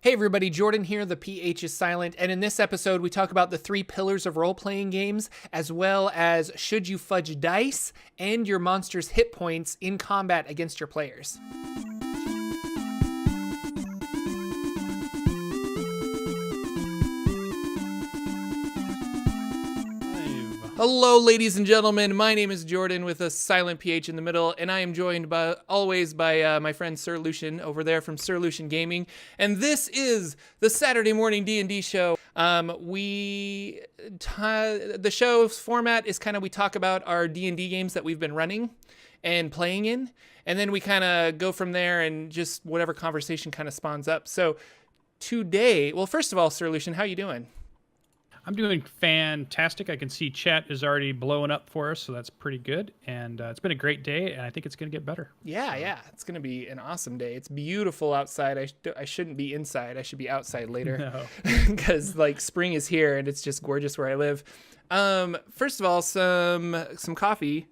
Hey everybody, Jordan here, the PH is silent, and in this episode we talk about the 3 pillars of role-playing games, as well as should you fudge dice and your monster's hit points in combat against your players. Hello, ladies and gentlemen. My name is Jordan with a silent PH in the middle, and I am joined always by my friend Sir Lucian over there from Sir Lucian Gaming. And this is the Saturday morning D&D show. The show's format is kind of we talk about our D&D games that we've been running and playing in, and then we kind of go from there and just whatever conversation kind of spawns up. So today, well, first of all, Sir Lucian, how you doing? I'm doing fantastic. I can see chat is already blowing up for us, so that's pretty good. And it's been a great day, and I think it's going to get better. Yeah. It's going to be an awesome day. It's beautiful outside. I shouldn't be inside. I should be outside later. Because spring is here, and it's just gorgeous where I live. First of all, some coffee.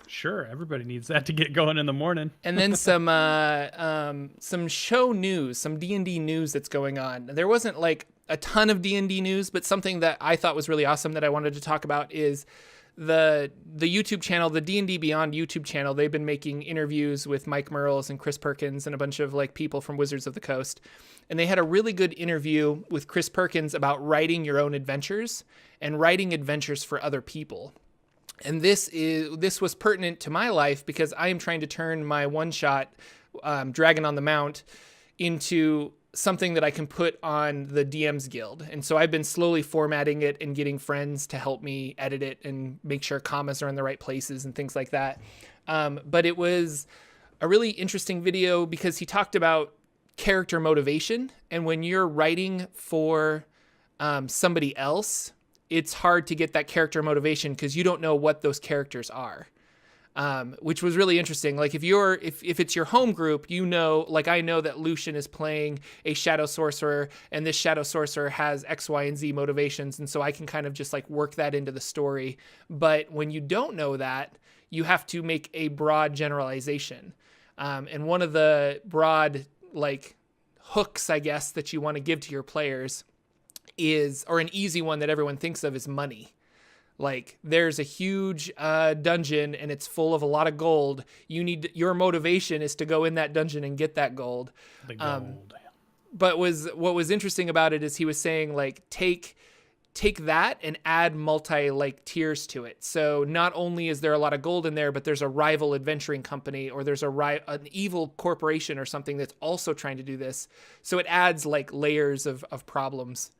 Sure, everybody needs that to get going in the morning. And then some show news, some D&D news that's going on. There wasn't a ton of D&D news, but something that I thought was really awesome that I wanted to talk about is the YouTube channel, the D&D Beyond YouTube channel. They've been making interviews with Mike Mearls and Chris Perkins and a bunch of people from Wizards of the Coast. And they had a really good interview with Chris Perkins about writing your own adventures and writing adventures for other people. And this was pertinent to my life because I am trying to turn my one-shot Dragon on the Mount into something that I can put on the DM's Guild. And so I've been slowly formatting it and getting friends to help me edit it and make sure commas are in the right places and things like that. But it was a really interesting video because he talked about character motivation. And when you're writing for somebody else, it's hard to get that character motivation because you don't know what those characters are. Which was really interesting. If it's your home group, I know that Lucian is playing a Shadow Sorcerer, and this Shadow Sorcerer has X, Y, and Z motivations, and so I can kind of just work that into the story. But when you don't know that, you have to make a broad generalization. And one of the broad hooks, I guess, that you want to give to your players or an easy one that everyone thinks of is money. There's a huge dungeon and it's full of a lot of gold. Your motivation is to go in that dungeon and get that gold. The gold. But what was interesting about it is he was saying take that and add multi tiers to it. So not only is there a lot of gold in there, but there's a rival adventuring company or there's an evil corporation or something that's also trying to do this. So it adds layers of problems.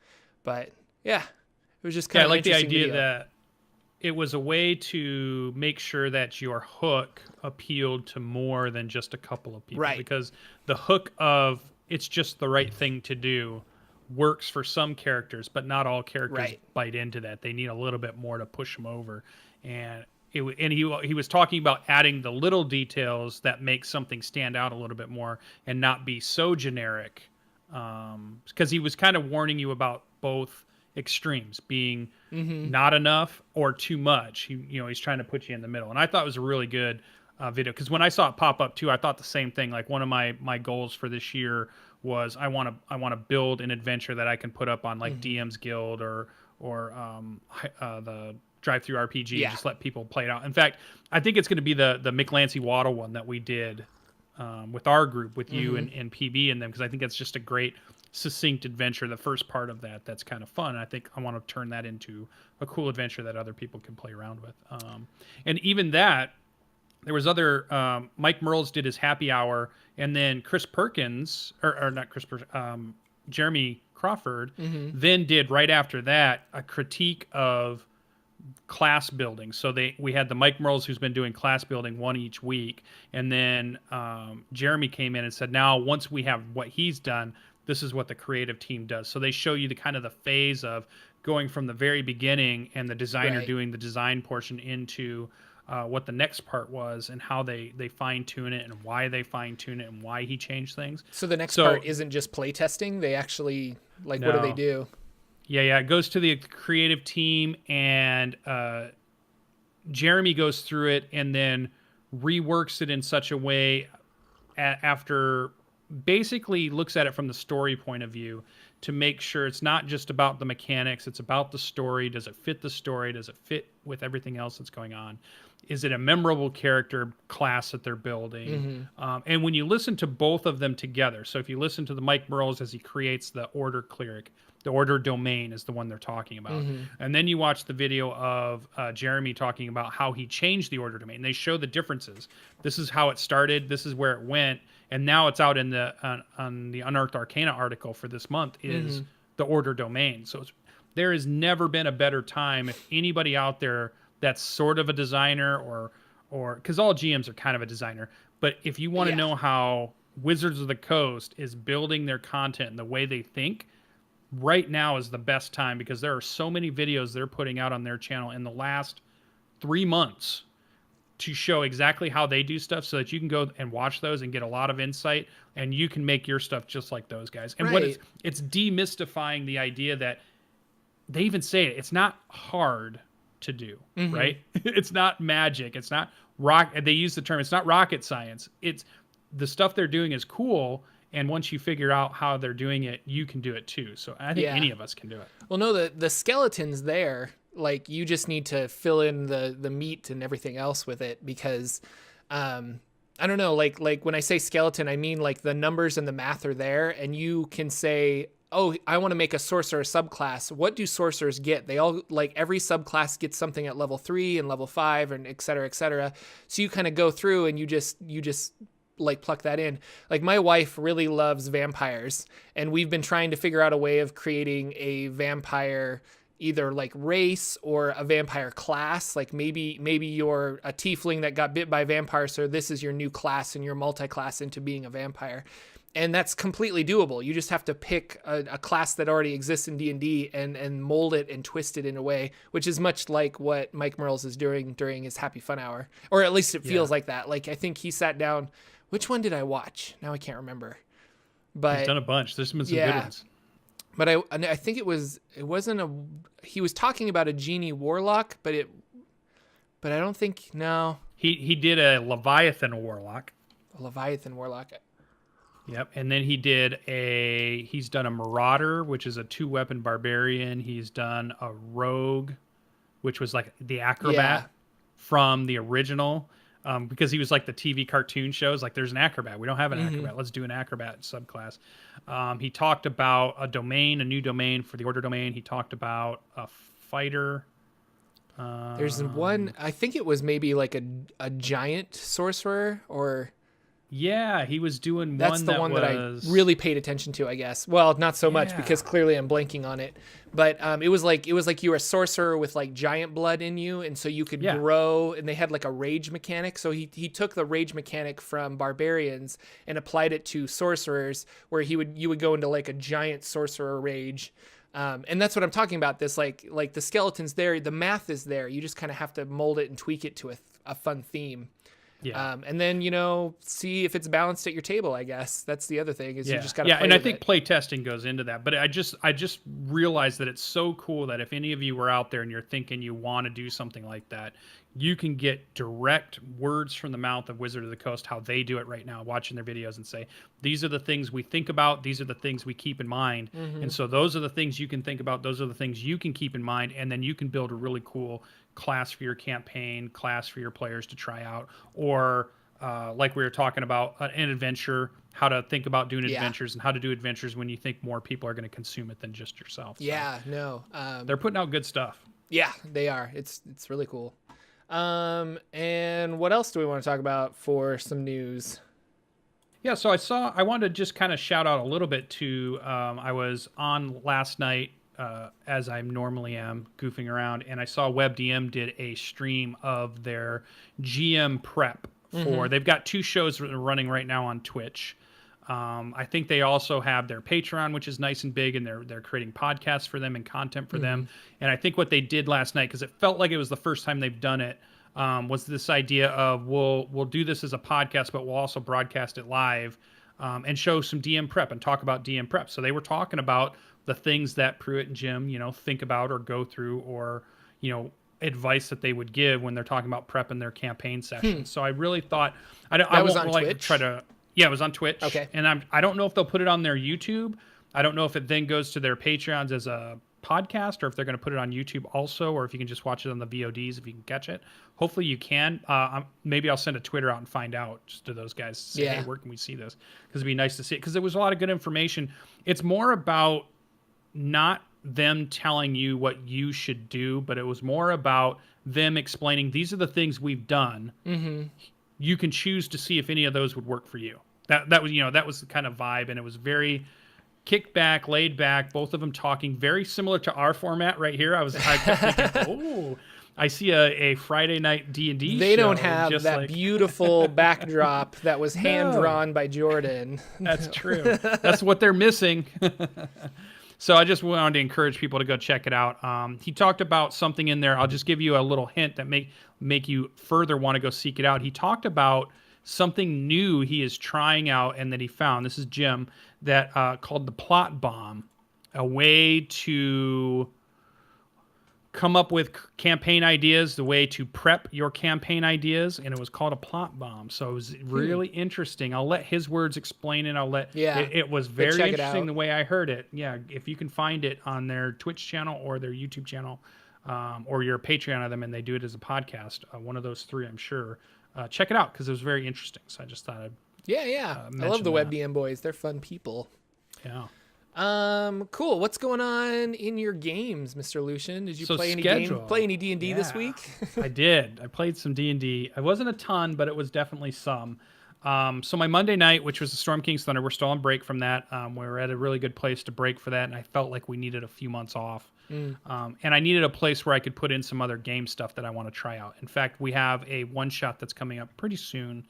But yeah, it was just kind of I like the idea video. that it was a way to make sure that your hook appealed to more than just a couple of people. Right. Because the hook of it's just the right thing to do works for some characters, but not all characters bite into that. They need a little bit more to push them over. And he was talking about adding the little details that make something stand out a little bit more and not be so generic. Because he was kind of warning you about both extremes being not enough or too much. He's trying to put you in the middle, and I thought it was a really good video because when I saw it pop up too, I thought the same thing. One of my goals for this year was I want to build an adventure that I can put up on DM's Guild or the Drive-Thru RPG. Just let people play it out. In fact, I think it's going to be the McLancy Waddle one that we did with our group with you and PB and them, because I think that's just a great succinct adventure. The first part of that's kind of fun. I think I want to turn that into a cool adventure that other people can play around with. And even that, there was other Mike Mearls did his happy hour, and then Chris Perkins or not Chris Perkins, Jeremy Crawford then did right after that a critique of class building. So we had the Mike Mearls who's been doing class building one each week, and then Jeremy came in and said, now once we have what he's done, this is what the creative team does. So they show you the phase of going from the very beginning and the designer doing the design portion into what the next part was and how they fine tune it and why they fine tune it and why he changed things. So the next part isn't just play testing. They actually what do they do? Yeah. It goes to the creative team, and Jeremy goes through it and then reworks it in such a way after basically looks at it from the story point of view to make sure it's not just about the mechanics, it's about the story. Does it fit the story? Does it fit with everything else that's going on? Is it a memorable character class that they're building? And when you listen to both of them together, so if you listen to the Mike Mearls as he creates the Order Cleric, the Order Domain is the one they're talking about. And then you watch the video of Jeremy talking about how he changed the Order Domain. They show the differences. This is how it started. This is where it went. And now it's out in the on the Unearthed Arcana article for this month is the Order Domain. So there has never been a better time if anybody out there that's sort of a designer or because all GMs are kind of a designer. But if you want to know how Wizards of the Coast is building their content and the way they think, right now is the best time because there are so many videos they're putting out on their channel in the last 3 months to show exactly how they do stuff so that you can go and watch those and get a lot of insight and you can make your stuff just like those guys. And what it's demystifying the idea that they even say it's not hard to do, right? It's not magic. It's not they use the term, it's not rocket science. It's the stuff they're doing is cool. And once you figure out how they're doing it, you can do it too. So I think any of us can do it. Well, no, the skeleton's there. Like, you just need to fill in the meat and everything else with it because, I don't know, like when I say skeleton, I mean like the numbers and the math are there and you can say, oh, I want to make a sorcerer subclass. What do sorcerers get? They all, like, every subclass gets something at level 3 and level 5 and et cetera, et cetera. So you kind of go through and you just like pluck that in. Like, my wife really loves vampires and we've been trying to figure out a way of creating a vampire either like race or a vampire class. Like maybe you're a tiefling that got bit by vampires, so this is your new class and you're multi-class into being a vampire. And that's completely doable. You just have to pick a class that already exists in D&D and mold it and twist it in a way, which is much like what Mike Mearls is doing during his Happy Fun Hour. Or at least it feels like that. Like, I think he sat down. Which one did I watch? Now I can't remember. But he's done a bunch. There's been some good ones. But I think it wasn't a, he was talking about a genie warlock, but I don't think, no. He did a Leviathan warlock. A Leviathan warlock. Yep. And then he's done a Marauder, which is a 2-weapon barbarian. He's done a Rogue, which was like the acrobat from the original. Because he was like the TV cartoon shows, like there's an acrobat. We don't have an acrobat. Let's do an acrobat subclass. He talked about a new domain for the Order Domain. He talked about a fighter. There's one, I think it was maybe like a giant sorcerer or... Yeah, he was doing That's the one that I really paid attention to, I guess. Well, not so much because clearly I'm blanking on it. But it was like you were a sorcerer with like giant blood in you, and so you could grow. And they had like a rage mechanic. So he took the rage mechanic from barbarians and applied it to sorcerers, where you would go into like a giant sorcerer rage. And that's what I'm talking about. This like the skeleton's there, the math is there. You just kind of have to mold it and tweak it to a fun theme. Yeah. And then, see if it's balanced at your table, I guess. That's the other thing is you just got to play and I with think it. play testing goes into that. But I just realized that it's so cool that if any of you were out there and you're thinking you want to do something like that, you can get direct words from the mouth of Wizard of the Coast, how they do it right now, watching their videos and say, these are the things we think about. These are the things we keep in mind. And so those are the things you can think about. Those are the things you can keep in mind. And then you can build a really cool class for your campaign, class for your players to try out, or like we were talking about an adventure, how to think about doing adventures and how to do adventures when you think more people are going to consume it than just yourself. So they're putting out good stuff. Yeah, they are. It's really cool. And what else do we want to talk about for some news? Yeah, so I wanted to just kind of shout out a little bit to, I was on last night, as I normally am, goofing around, and I saw WebDM did a stream of their GM prep for, they've got 2 shows running right now on Twitch. I think they also have their Patreon, which is nice and big, and they're creating podcasts for them and content for them. And I think what they did last night, because it felt like it was the first time they've done it, was this idea of we'll do this as a podcast, but we'll also broadcast it live and show some DM prep and talk about DM prep. So they were talking about the things that Pruitt and Jim, think about or go through, or advice that they would give when they're talking about prep in their campaign sessions. So I really thought I won't like try to. Yeah, it was on Twitch. Okay. And I don't know if they'll put it on their YouTube. I don't know if it then goes to their Patreons as a podcast, or if they're going to put it on YouTube also, or if you can just watch it on the VODs if you can catch it. Hopefully you can. Maybe I'll send a Twitter out and find out just to those guys. Say, hey, where can we see this? Because it'd be nice to see it. Because there was a lot of good information. It's more about not them telling you what you should do, but it was more about them explaining, these are the things we've done. Mm-hmm. You can choose to see if any of those would work for you. That was, that was the kind of vibe, and it was very kick back, laid back, both of them talking very similar to our format right here. I kept thinking, oh, I see a Friday night D&D They show, don't have that beautiful backdrop that was hand-drawn by Jordan. That's true. That's what they're missing. So I just wanted to encourage people to go check it out. He talked about something in there. I'll just give you a little hint that make you further want to go seek it out. He talked about something new he is trying out and that he found. This is Jim, that called the plot bomb, a way to come up with campaign ideas, the way to prep your campaign ideas, and it was called a plot bomb. So it was really interesting. I'll let his words explain it. It was very interesting the way I heard it. Yeah, if you can find it on their Twitch channel or their YouTube channel, or you're a Patreon of them and they do it as a podcast, one of those three, I'm sure. Check it out because it was very interesting. So I just thought I'd I love the WebDM boys. They're fun people. Yeah. Cool. What's going on in your games, Mr. Lucian? Did you play any D&D this week? I did. I played some D&D. It wasn't a ton, but it was definitely some. So my Monday night, which was the Storm King's Thunder, we're still on break from that. We were at a really good place to break for that, and I felt like we needed a few months off. And I needed a place where I could put in some other game stuff that I want to try out. In fact, we have a one-shot that's coming up pretty soon.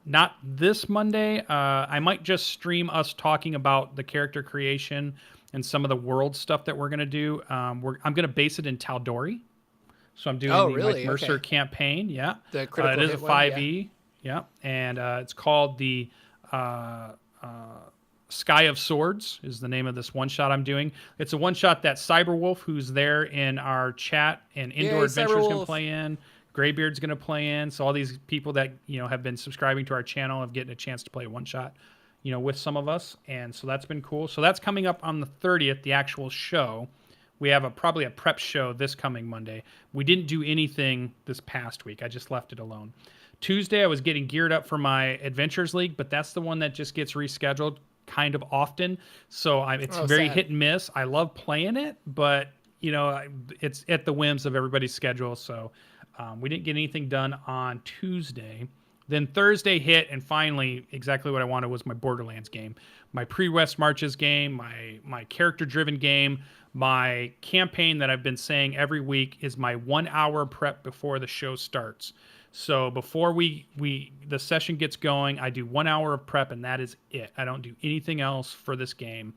Not this Monday. I might just stream us talking about the character creation and some of the world stuff that we're going to do. I'm going to base it in Tal'Dorei. So I'm doing the Mike Mercer campaign. Yeah. The critical it is a 5e. Yeah. And it's called the Sky of Swords is the name of this one-shot I'm doing. It's a one-shot that Cyberwolf, who's there in our chat and Indoor Adventures, going to play in. Graybeard's going to play in. So all these people that, have been subscribing to our channel have getting a chance to play one shot, with some of us. And so that's been cool. So that's coming up on the 30th, the actual show. We have probably a prep show this coming Monday. We didn't do anything this past week. I just left it alone. Tuesday, I was getting geared up for my Adventures League, but that's the one that just gets rescheduled kind of often. So it's very sad. Hit and miss. I love playing it, but, it's at the whims of everybody's schedule. So we didn't get anything done on Tuesday. Then Thursday hit, and finally, exactly what I wanted was my Borderlands game. My pre-West Marches game, my character-driven game, my campaign that I've been saying every week is my 1 hour prep before the show starts. So before the session gets going, I do 1 hour of prep, and that is it. I don't do anything else for this game.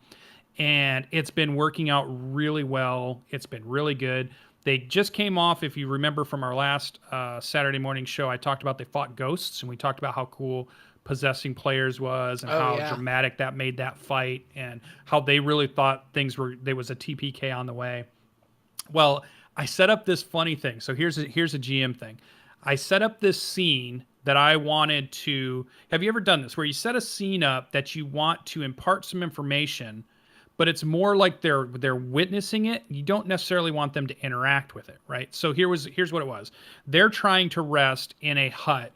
And it's been working out really well. It's been really good. They just came off, if you remember from our last Saturday morning show, I talked about they fought ghosts, and we talked about how cool possessing players was and how dramatic that made that fight and how they really thought there was a TPK on the way. Well, I set up this funny thing. So here's a GM thing. I set up this scene that I wanted to... Have you ever done this? Where you set a scene up that you want to impart some information, but it's more like they're witnessing it. You don't necessarily want them to interact with it, right? So here's what it was. They're trying to rest in a hut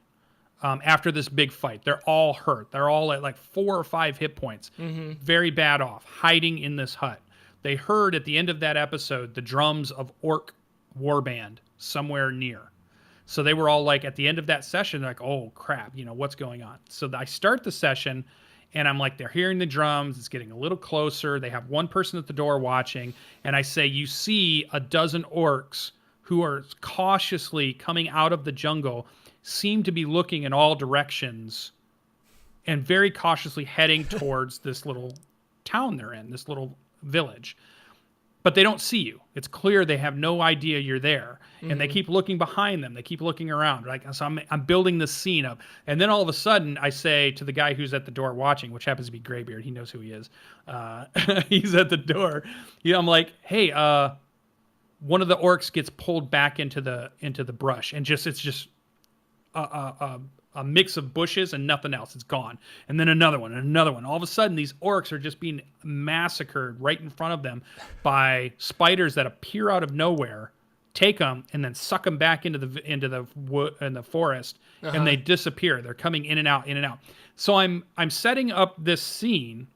after this big fight. They're all hurt. They're all at like 4 or 5 hit points. Mm-hmm. Very bad off, hiding in this hut. They heard at the end of that episode the drums of Orc Warband somewhere near. So they were all like, at the end of that session, like, oh crap, what's going on? So I start the session, and I'm like, they're hearing the drums. It's getting a little closer. They have one person at the door watching. And I say, you see a dozen orcs who are cautiously coming out of the jungle, seem to be looking in all directions and very cautiously heading towards this little town they're in, this little village. But they don't see you. It's clear they have no idea you're there. Mm-hmm. And they keep looking behind them. They keep looking around. Like, so I'm building this scene up. And then all of a sudden, I say to the guy who's at the door watching, which happens to be Graybeard. He knows who he is. He's at the door. I'm like, hey, one of the orcs gets pulled back into the brush. And it's just a a mix of bushes and nothing else. It's gone. And then another one and another one. All of a sudden, these orcs are just being massacred right in front of them by spiders that appear out of nowhere, take them, and then suck them back into the wood and the forest, and they disappear. They're coming in and out, in and out. So I'm setting up this scene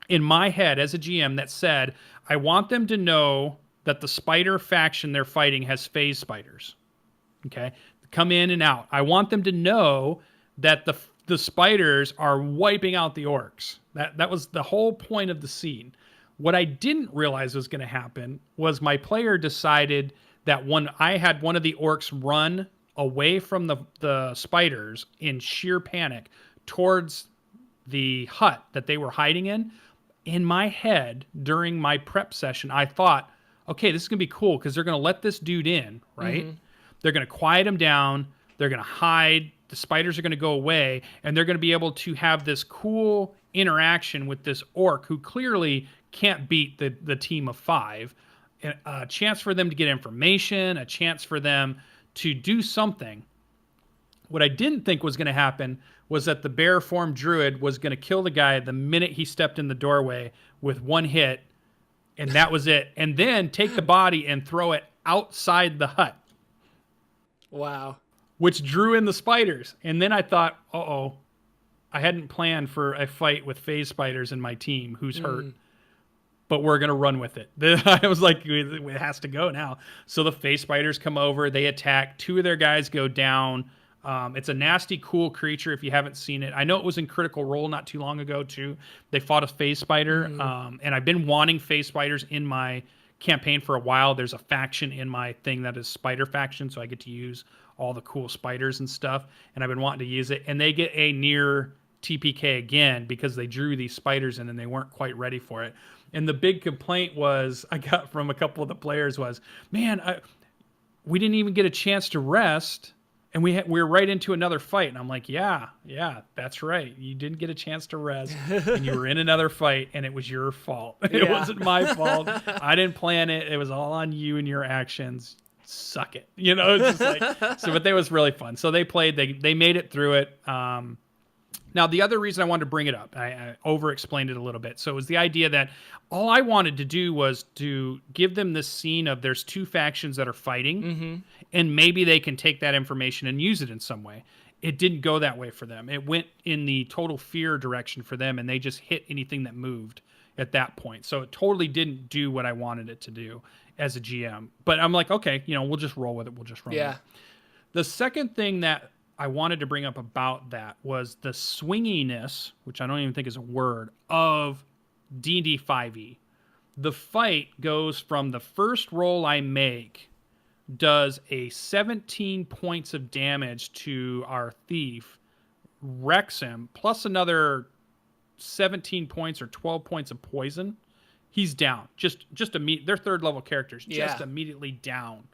in my head as a GM that said, I want them to know that the spider faction they're fighting has phase spiders. Okay? Come in and out. I want them to know that the spiders are wiping out the orcs. That was the whole point of the scene. What I didn't realize was going to happen was my player decided that when I had one of the orcs run away from the spiders in sheer panic towards the hut that they were hiding in my head during my prep session, I thought, okay, this is going to be cool because they're going to let this dude in, right? Mm-hmm. They're going to quiet him down. They're going to hide. The spiders are going to go away, and they're going to be able to have this cool interaction with this orc who clearly can't beat the team of 5. A chance for them to get information, a chance for them to do something. What I didn't think was going to happen was that the bear form druid was going to kill the guy the minute he stepped in the doorway with one hit, and that was it. And then take the body and throw it outside the hut. Wow. Which drew in the spiders. And then I thought, uh-oh, I hadn't planned for a fight with phase spiders in my team who's hurt. But we're going to run with it. I was like, it has to go now. So the phase spiders come over. They attack. 2 of their guys go down. It's a nasty, cool creature if you haven't seen it. I know it was in Critical Role not too long ago, too. They fought a phase spider. And I've been wanting phase spiders in my campaign for a while. There's a faction in my thing that is spider faction, so I get to use all the cool spiders and stuff. And I've been wanting to use it. And they get a near TPK again because they drew these spiders in and they weren't quite ready for it. And the big complaint I got from a couple of the players was, man, we didn't even get a chance to rest, and we're right into another fight. And I'm like, yeah, that's right. You didn't get a chance to rest, and you were in another fight, and it was your fault. It wasn't my fault. I didn't plan it. It was all on you and your actions. Suck it. It's just like, but that was really fun. So they played. They made it through it. Now, the other reason I wanted to bring it up, I over-explained it a little bit. So it was the idea that all I wanted to do was to give them this scene of there's 2 factions that are fighting, and maybe they can take that information and use it in some way. It didn't go that way for them. It went in the total fear direction for them, and they just hit anything that moved at that point. So it totally didn't do what I wanted it to do as a GM. But I'm like, okay, we'll just roll with it. We'll just run with it. The second thing that I wanted to bring up about that was the swinginess, which I don't even think is a word, of D&D 5e. The fight goes from the first roll I make does a 17 points of damage to our thief, wrecks him, plus another 17 points or 12 points of poison. He's down. Just immediately. They're 3rd level characters. Just immediately down.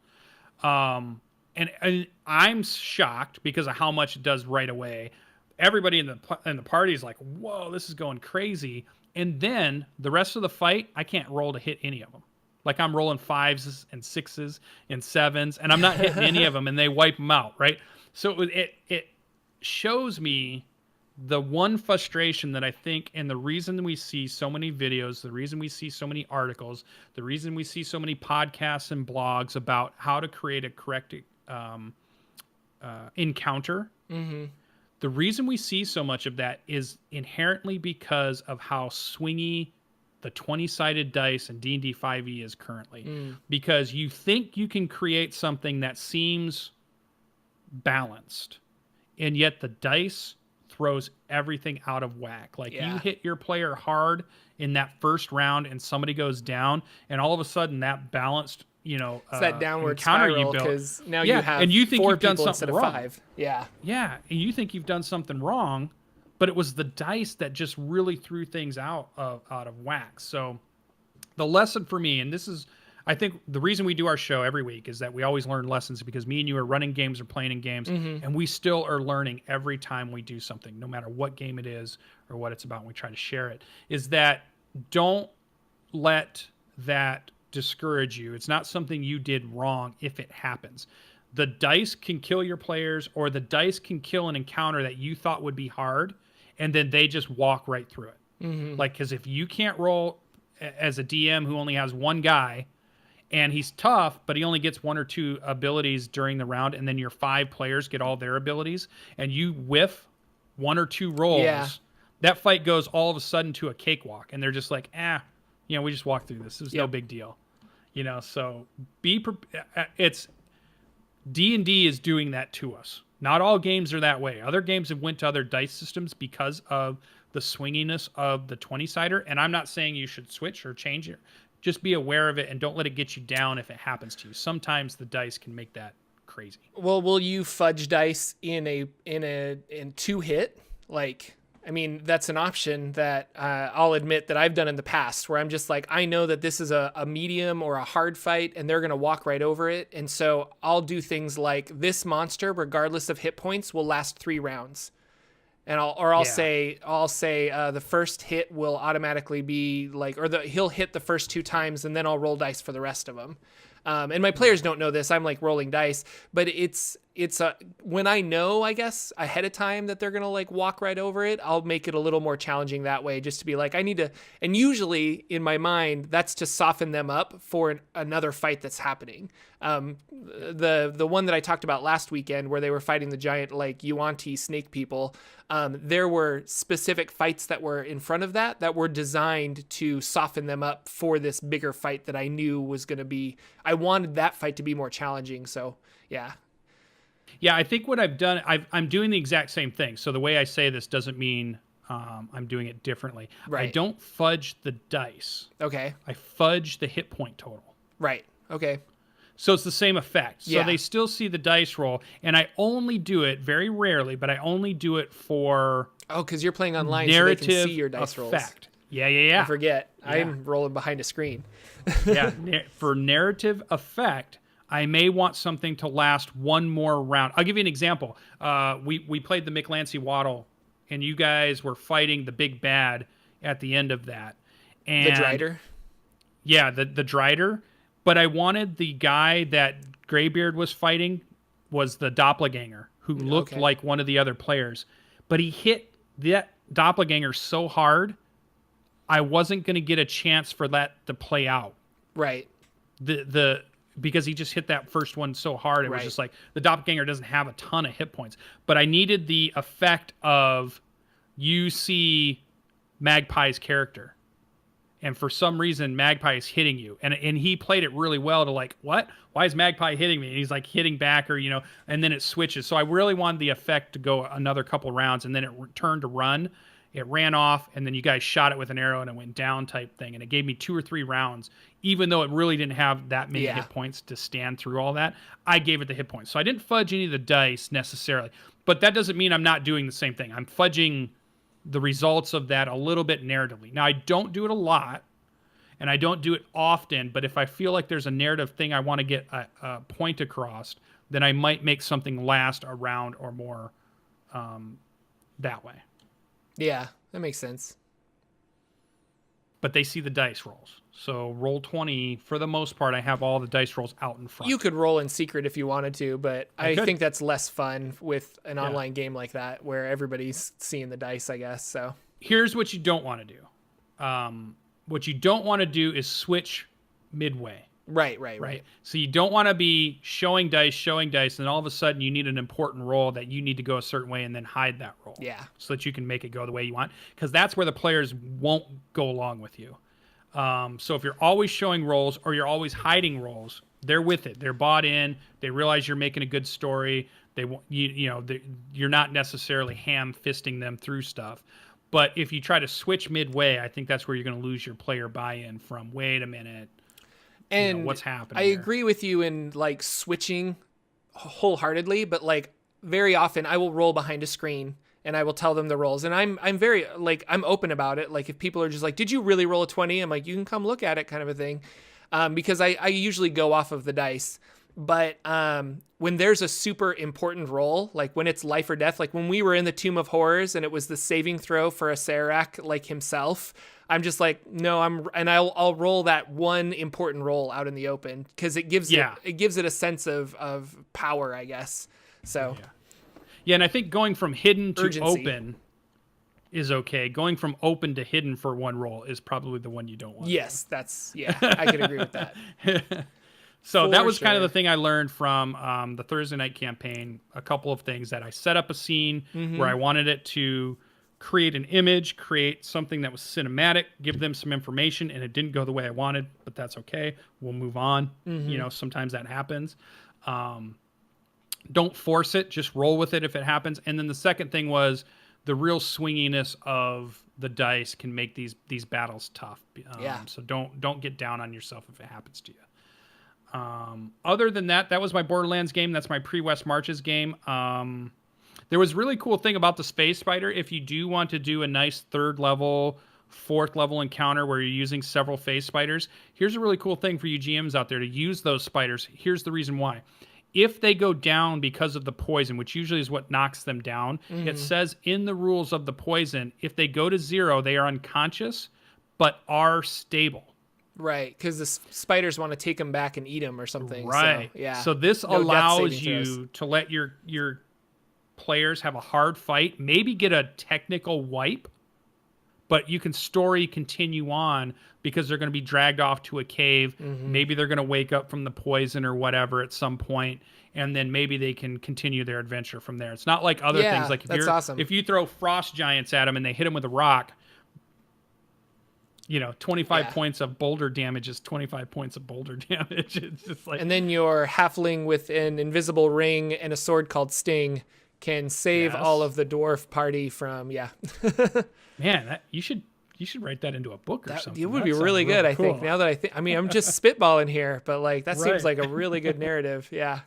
And I'm shocked because of how much it does right away. Everybody in the party is like, whoa, this is going crazy. And then the rest of the fight, I can't roll to hit any of them. Like I'm rolling 5s and 6s and 7s, and I'm not hitting any of them, and they wipe them out, right? So it shows me the one frustration that I think, and the reason we see so many videos, the reason we see so many articles, the reason we see so many podcasts and blogs about how to create a correct encounter. The reason we see so much of that is inherently because of how swingy the 20-sided dice in D&D 5e is currently. Because you think you can create something that seems balanced, and yet the dice throws everything out of whack. Like you hit your player hard in that first round and somebody goes down, and all of a sudden that balanced it's that downward spiral because now you have and you think 4 you've done people something instead of wrong. 5. And you think you've done something wrong, but it was the dice that just really threw things out of whack. So the lesson for me, and this is, I think the reason we do our show every week is that we always learn lessons because me and you are running games or playing in games, and we still are learning every time we do something, no matter what game it is or what it's about, and we try to share it, is that don't let that discourage you. It's not something you did wrong if it happens. the dice can kill your players, or the dice can kill an encounter that you thought would be hard, and then they just walk right through it. Like, because if you can't roll as a DM who only has one guy, and he's tough, but he only gets 1 or 2 abilities during the round, and then your 5 players get all their abilities, and you whiff 1 or 2 rolls, that fight goes all of a sudden to a cakewalk, and they're just like, we just walked through this. It was no big deal. So it's D&D is doing that to us. Not all games are that way. Other games have went to other dice systems because of the swinginess of the 20-sider, and I'm not saying you should switch or change it. Just be aware of it and don't let it get you down if it happens to you. Sometimes the dice can make that crazy. Well, will you fudge dice in 2 hit? Like, I mean, that's an option that I'll admit that I've done in the past, where I'm just like, I know that this is a medium or a hard fight and they're going to walk right over it. And so I'll do things like, this monster, regardless of hit points, will last 3 rounds. And I'll say the first hit will automatically be like, he'll hit the first 2 times, and then I'll roll dice for the rest of them. And my players don't know this. I'm like rolling dice, but it's when I know, I guess, ahead of time that they're going to like walk right over it, I'll make it a little more challenging that way, just to be like, I need to, and usually in my mind, that's to soften them up for another fight that's happening. The one that I talked about last weekend where they were fighting the giant, like Yuan-Ti snake people, there were specific fights that were in front of that were designed to soften them up for this bigger fight that I knew was going to be, I wanted that fight to be more challenging. So yeah. Yeah, I think what I've done, I'm doing the exact same thing. So the way I say this doesn't mean I'm doing it differently. Right. I don't fudge the dice. Okay. I fudge the hit point total. Right. Okay. So it's the same effect. So Yeah. they still see the dice roll, and I only do it very rarely, but I only do it for because you're playing online, narrative so they can see your dice effect. rolls. Yeah. I forget. Yeah. I'm rolling behind a screen. For narrative effect, I may want something to last 1 more round. I'll give you an example. We played the McLancy Waddle, and you guys were fighting the big bad at the end of that. And the Drider? Yeah, the Drider. But I wanted the guy that Greybeard was fighting was the doppelganger, who looked like one of the other players. But he hit that doppelganger so hard, I wasn't going to get a chance for that to play out. Right. Because he just hit that first one so hard, it was just like, the doppelganger doesn't have a ton of hit points. But I needed the effect of you see Magpie's character, and for some reason Magpie is hitting you, and he played it really well to like, what? Why is Magpie hitting me? And he's like hitting back, or and then it switches. So I really wanted the effect to go another couple rounds, and then it turned to run. It ran off, and then you guys shot it with an arrow, and it went down type thing. And it gave me 2 or 3 rounds, even though it really didn't have that many hit points to stand through all that. I gave it the hit points. So I didn't fudge any of the dice necessarily. But that doesn't mean I'm not doing the same thing. I'm fudging the results of that a little bit narratively. Now, I don't do it a lot, and I don't do it often. But if I feel like there's a narrative thing I want to get a point across, then I might make something last a round or more that way. Yeah, that makes sense. But they see the dice rolls. So Roll20, for the most part, I have all the dice rolls out in front. You could roll in secret if you wanted to, but I think that's less fun with an online game like that, where everybody's seeing the dice, I guess. So here's what you don't want to do. What you don't want to do is switch midway. Right. So you don't want to be showing dice, and then all of a sudden you need an important roll that you need to go a certain way and then hide that roll. Yeah. So that you can make it go the way you want. Because that's where the players won't go along with you. So if you're always showing rolls or you're always hiding rolls, they're with it. They're bought in. They realize you're making a good story. You're not necessarily ham-fisting them through stuff. But if you try to switch midway, I think that's where you're going to lose your player buy-in from, wait a minute. And what's happening? I agree with you in like switching wholeheartedly, but like very often I will roll behind a screen and I will tell them the rolls, and I'm very like, I'm open about it. Like if people are just like, did you really roll a 20? I'm like, you can come look at it, kind of a thing, because I usually go off of the dice. But when there's a super important role, like when it's life or death, like when we were in the Tomb of Horrors and it was the saving throw for a Serac like himself, I'm just like, no, I'll roll that one important role out in the open because it gives it a sense of power, I guess. So yeah, and I think going from hidden to urgency. open is okay. Going from open to hidden for one role is probably the one you don't want. Yes, I could agree with that. So that was kind of the thing I learned from the Thursday night campaign. A couple of things that I set up a scene where I wanted it to create an image, create something that was cinematic, give them some information, and it didn't go the way I wanted, but that's okay. We'll move on. You know, sometimes that happens. Don't force it. Just roll with it if it happens. And then the second thing was the real swinginess of the dice can make these battles tough. So don't get down on yourself if it happens to you. Other than that, that was my Borderlands game. That's my pre-West Marches game. There was a really cool thing about the Space Spider. If you do want to do a nice 3rd level, 4th level encounter where you're using several phase spiders, here's a really cool thing for you GMs out there to use those spiders. Here's the reason why. If they go down because of the poison, which usually is what knocks them down, it says in the rules of the poison, if they go to 0, they are unconscious, but are stable. Right, because the spiders want to take them back and eat them or something. Right. So, yeah. So this allows you to let your players have a hard fight, maybe get a technical wipe, but you can story continue on because they're going to be dragged off to a cave. Maybe they're going to wake up from the poison or whatever at some point, and then maybe they can continue their adventure from there. It's not like other things. Like if you throw frost giants at them and they hit them with a rock, 25 points of boulder damage is 25 points of boulder damage. It's just like, and then your halfling with an invisible ring and a sword called Sting can save all of the dwarf party from Man, you should write that into a book or something. It would be really good, I think. Now that I mean, I'm just spitballing here, but like that seems like a really good narrative. Yeah.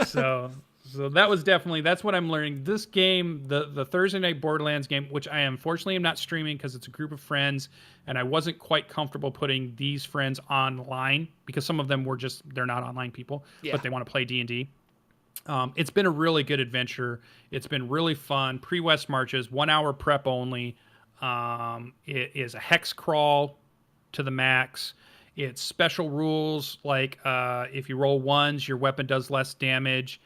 So that was that's what I'm learning. This game, the Thursday night Borderlands game, which I unfortunately am not streaming because it's a group of friends, and I wasn't quite comfortable putting these friends online because some of them they're not online people, but they want to play D&D. It's been a really good adventure. It's been really fun. Pre-West Marches, 1 hour prep only. It is a hex crawl to the max. It's special rules like if you roll 1s, your weapon does less damage.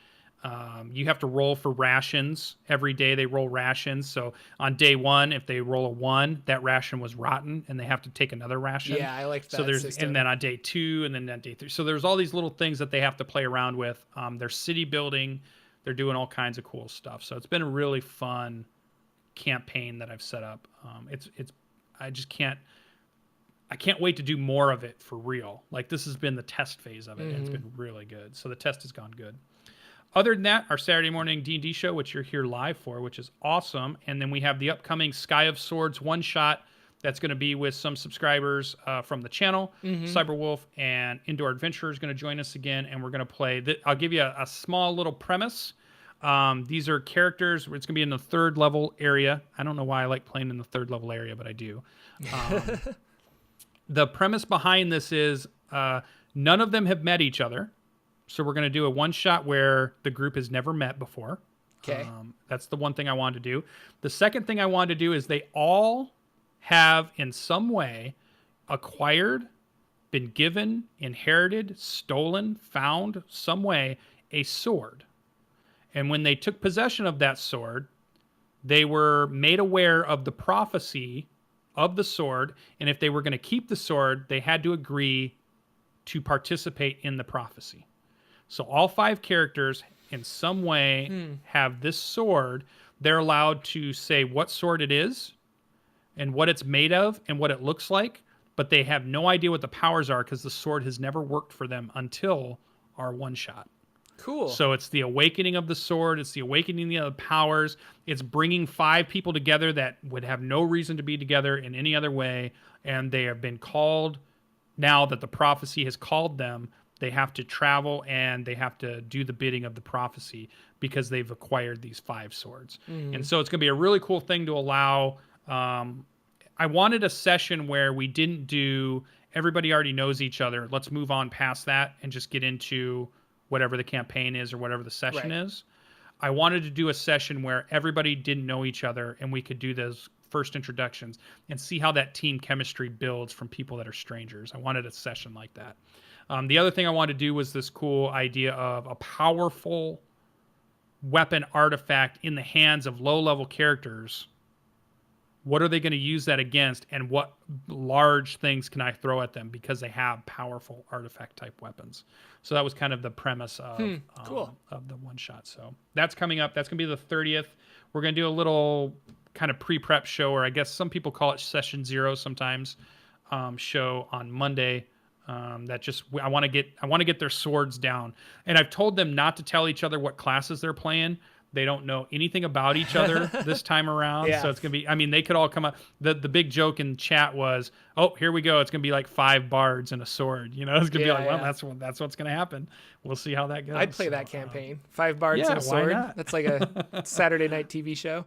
You have to roll for rations. Every day they roll rations. So on day 1, if they roll a 1, that ration was rotten and they have to take another ration. Yeah, I like that system. And then on day 2 and then on day 3. So there's all these little things that they have to play around with. They're city building. They're doing all kinds of cool stuff. So it's been a really fun campaign that I've set up. I can't wait to do more of it for real. Like this has been the test phase of it. And it's been really good. So the test has gone good. Other than that, our Saturday morning D&D show, which you're here live for, which is awesome. And then we have the upcoming Sky of Swords one-shot that's going to be with some subscribers from the channel. Cyberwolf and Indoor Adventurer is going to join us again, and we're going to play. I'll give you a small little premise. These are characters. It's going to be in the 3rd level area. I don't know why I like playing in the 3rd level area, but I do. The premise behind this is none of them have met each other. So we're going to do a one-shot where the group has never met before. Okay. That's the one thing I wanted to do. The second thing I wanted to do is they all have in some way acquired, been given, inherited, stolen, found, some way, a sword. And when they took possession of that sword, they were made aware of the prophecy of the sword. And if they were going to keep the sword, they had to agree to participate in the prophecy. So all 5 characters in some way have this sword. They're allowed to say what sword it is and what it's made of and what it looks like, but they have no idea what the powers are because the sword has never worked for them until our one-shot. Cool. So it's the awakening of the sword. It's the awakening of the powers. It's bringing 5 people together that would have no reason to be together in any other way, and they have been called. Now that the prophecy has called them, they have to travel and they have to do the bidding of the prophecy because they've acquired these 5 swords. And so it's going to be a really cool thing to allow. I wanted a session where we didn't do everybody already knows each other. Let's move on past that and just get into whatever the campaign is or whatever the session Right. is. I wanted to do a session where everybody didn't know each other and we could do those first introductions and see how that team chemistry builds from people that are strangers. I wanted a session like that. The other thing I wanted to do was this cool idea of a powerful weapon artifact in the hands of low-level characters. What are they going to use that against, and what large things can I throw at them because they have powerful artifact type weapons? So that was kind of the premise of cool. Of the one shot. So that's coming up. That's going to be the 30th. We're going to do a little kind of pre-prep show, or I guess some people call it session 0 sometimes, show on Monday. That just I want to get their swords down, and I've told them not to tell each other what classes they're playing. They don't know anything about each other this time around. Yeah. So it's going to be, I mean, they could all come up. The big joke in chat was, oh, here we go. It's going to be like 5 bards and a sword. You know, it's going to be like, well, that's what's going to happen. We'll see how that goes. I'd play that campaign. 5 bards and a why sword. not? That's like a Saturday night TV show.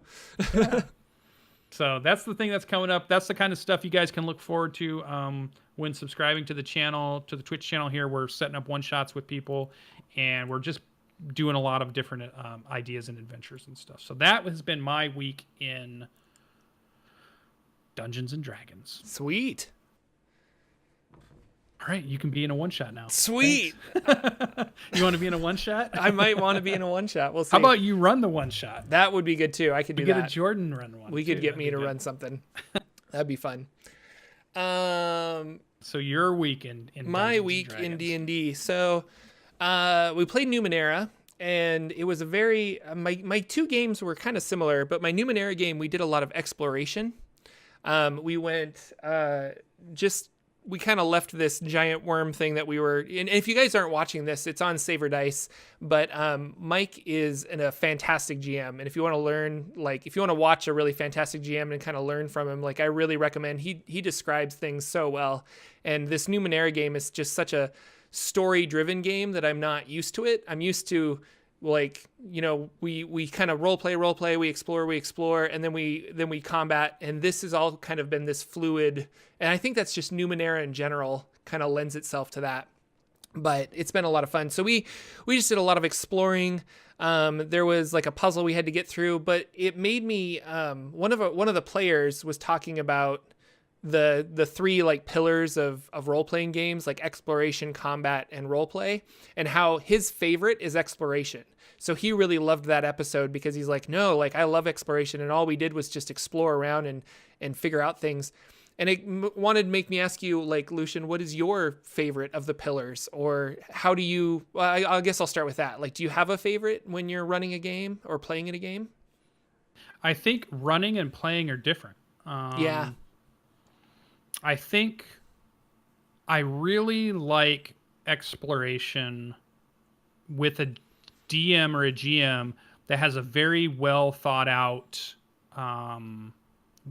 So that's the thing that's coming up. That's the kind of stuff you guys can look forward to when subscribing to the channel, to the Twitch channel here. We're setting up one-shots with people, and we're just doing a lot of different ideas and adventures and stuff. So that has been my week in Dungeons and Dragons. Sweet. All right, you can be in a one-shot now. Sweet. You want to be in a one-shot? I might want to be in a one-shot. We'll see. How about you run the one-shot? that? Would be good too. I could do Get that. a Jordan run one. We could too. get That'd me be to good. run something. That'd be fun. So your week in My Dungeons and week in Dragons. D&D. So we played Numenera, and it was a very my 2 games were kind of similar, but my Numenera game we did a lot of exploration. We went we kind of left this giant worm thing that we were. And if you guys aren't watching this, it's on Saver Dice. But Mike is a fantastic GM, and if you want to learn, like if you want to watch a really fantastic GM and kind of learn from him, like I really recommend. He describes things so well, and this Numenera game is just such a story-driven game that I'm not used to it. I'm used to, like, you know, we kind of role play, we explore, and then we combat, and this has all kind of been this fluid, and I think that's just Numenera in general kind of lends itself to that. But it's been a lot of fun. So we just did a lot of exploring. There was like a puzzle we had to get through, but it made me one of the players was talking about the 3 like pillars of role-playing games, like exploration, combat, and roleplay, and how his favorite is exploration. So he really loved that episode because he's like, no, like I love exploration, and all we did was just explore around and figure out things. And it wanted to make me ask you, like, Lucian, what is your favorite of the pillars, or how do you? Well, I guess I'll start with that. Like, do you have a favorite when you're running a game or playing in a game? I think running and playing are different. Yeah. I think I really like exploration with a DM or a GM that has a very well thought out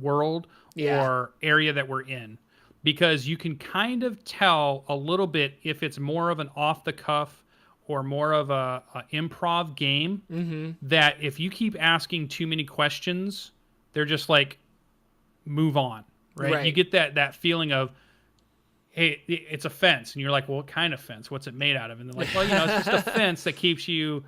world or area that we're in, because you can kind of tell a little bit if it's more of an off the cuff or more of a improv game, that if you keep asking too many questions, they're just like, move on. Right? You get that feeling of, hey, it's a fence, and you're like, well, what kind of fence? What's it made out of? And they're like, well, you know, it's just a fence that keeps you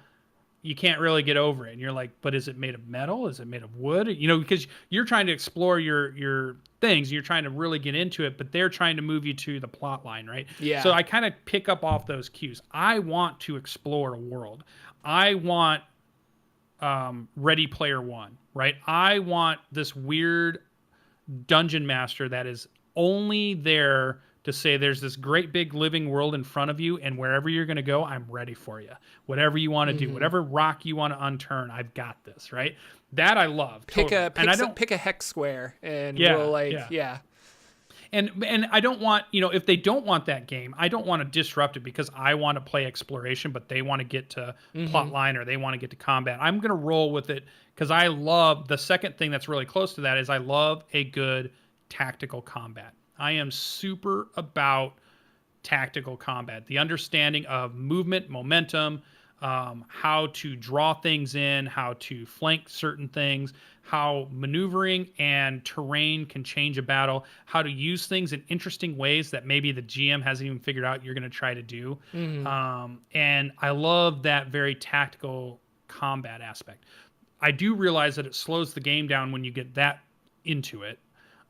can't really get over it. And you're like, but is it made of metal? Is it made of wood? You know, because you're trying to explore your things, you're trying to really get into it, but they're trying to move you to the plot line, right? Yeah. So I kind of pick up off those cues. I want to explore a world. I want Ready Player One, right? I want this weird dungeon master that is only there to say there's this great big living world in front of you, and wherever you're going to go, I'm ready for you. Whatever you want to do, whatever rock you want to unturn, I've got this, right? That I love. Pick totally. pick a hex square, and Yeah, we'll yeah. And I don't want, you know, if they don't want that game, I don't want to disrupt it because I want to play exploration, but they want to get to plot line or they want to get to combat. I'm going to roll with it because I love, the second thing that's really close to that is I love a good tactical combat. I am super about tactical combat, the understanding of movement, momentum, how to draw things in, how to flank certain things, how maneuvering and terrain can change a battle, how to use things in interesting ways that maybe the GM hasn't even figured out you're going to try to do. And I love that very tactical combat aspect. I do realize that it slows the game down when you get that into it.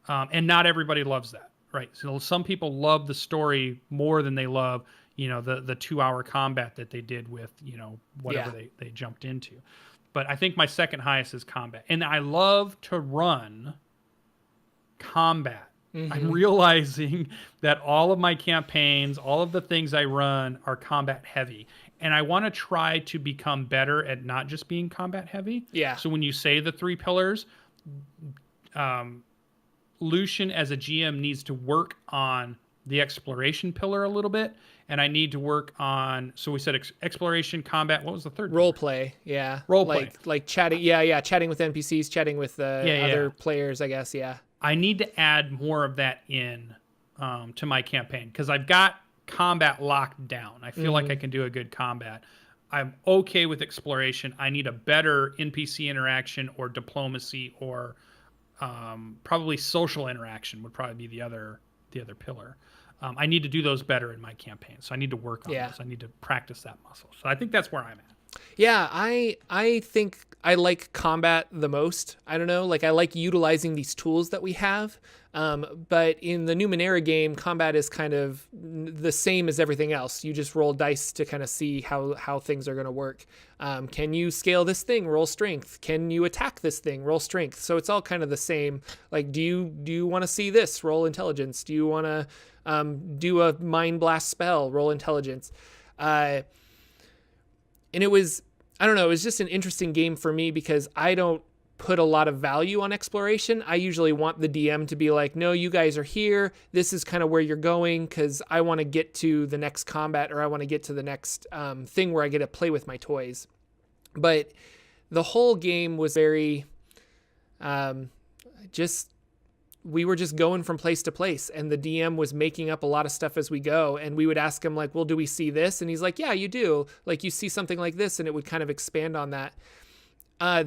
And not everybody loves that, right? So some people love the story more than they love, the 2-hour combat that they did with, whatever they jumped into. But I think my second highest is combat. And I love to run combat. I'm realizing that all of my campaigns, all of the things I run are combat heavy. And I want to try to become better at not just being combat heavy. Yeah. So when you say the 3 pillars, Lucian as a GM needs to work on the exploration pillar a little bit, and I need to work on, so we said exploration, combat, what was the third role play? Yeah. Role play. Like chatting, chatting with NPCs, chatting with other players, I guess, yeah. I need to add more of that in to my campaign, because I've got combat locked down. I feel like I can do a good combat. I'm okay with exploration. I need a better NPC interaction or diplomacy, or probably social interaction would probably be the other pillar. I need to do those better in my campaign, so I need to work on those. I need to practice that muscle. So I think that's where I'm at. Yeah, I think I like combat the most. I don't know, like I like utilizing these tools that we have. But in the Numenera game, combat is kind of the same as everything else. You just roll dice to kind of see how things are going to work. Can you scale this thing? Roll strength. Can you attack this thing? Roll strength. So it's all kind of the same. Like, do you want to see this? Roll intelligence. Do you want to do a mind blast spell? Roll intelligence. And it was, I don't know, it was just an interesting game for me because I don't put a lot of value on exploration. I usually want the DM to be like, no, you guys are here. This is kind of where you're going because I want to get to the next combat, or I want to get to the next thing where I get to play with my toys. But the whole game was very we were just going from place to place, and the DM was making up a lot of stuff as we go. And we would ask him like, well, do we see this? And he's like, yeah, you do. Like, you see something like this, and it would kind of expand on that.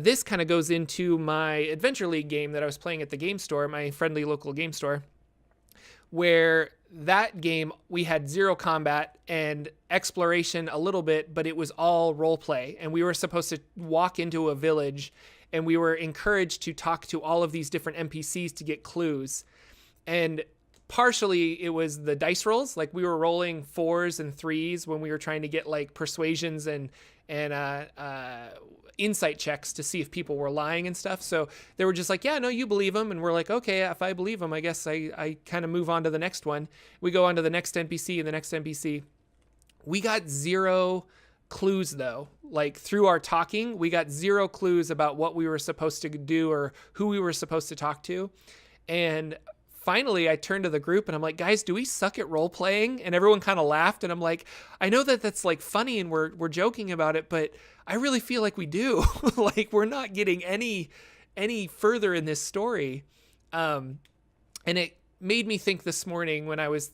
This kind of goes into my Adventure League game that I was playing at the game store, my friendly local game store, where that game we had 0 combat and exploration a little bit, but it was all role play. And we were supposed to walk into a village, and we were encouraged to talk to all of these different NPCs to get clues. And partially it was the dice rolls. Like, we were rolling 4s and 3s when we were trying to get like persuasions and insight checks to see if people were lying and stuff. So they were just like, yeah, no, you believe them. And we're like, okay, if I believe them, I guess I kind of move on to the next one. We go on to the next NPC and the next NPC. We got 0 clues though. Like, through our talking, we got 0 clues about what we were supposed to do or who we were supposed to talk to. And finally I turned to the group and I'm like, guys, do we suck at role playing? And everyone kind of laughed. And I'm like, I know that that's like funny and we're joking about it, but I really feel like we do. Like, we're not getting any further in this story. And it made me think this morning when I was,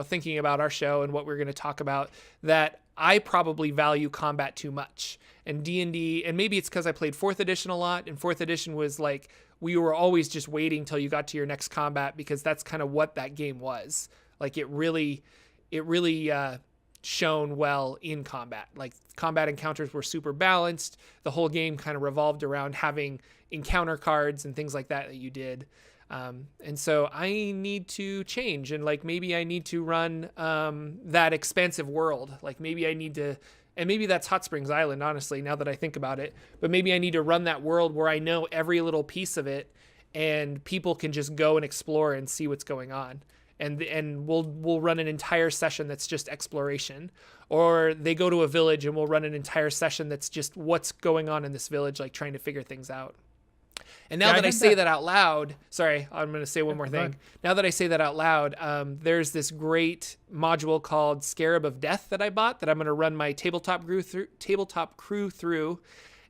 thinking about our show and what we're going to talk about, that I probably value combat too much. And D&D, and maybe it's because I played 4th edition a lot, and 4th edition was like, we were always just waiting till you got to your next combat, because that's kind of what that game was. Like, it really shone well in combat. Like, combat encounters were super balanced. The whole game kind of revolved around having encounter cards and things like that you did. And so I need to change, and like, maybe I need to run that expansive world. Like, maybe I need to, and maybe that's Hot Springs Island, honestly, now that I think about it. But maybe I need to run that world where I know every little piece of it, and people can just go and explore and see what's going on. And we'll run an entire session that's just exploration, or they go to a village and we'll run an entire session that's just what's going on in this village, like trying to figure things out. And now that I say that out loud, sorry, I'm going to say one more thing. Now that I say that out loud, there's this great module called Scarab of Death that I bought that I'm going to run my tabletop crew through.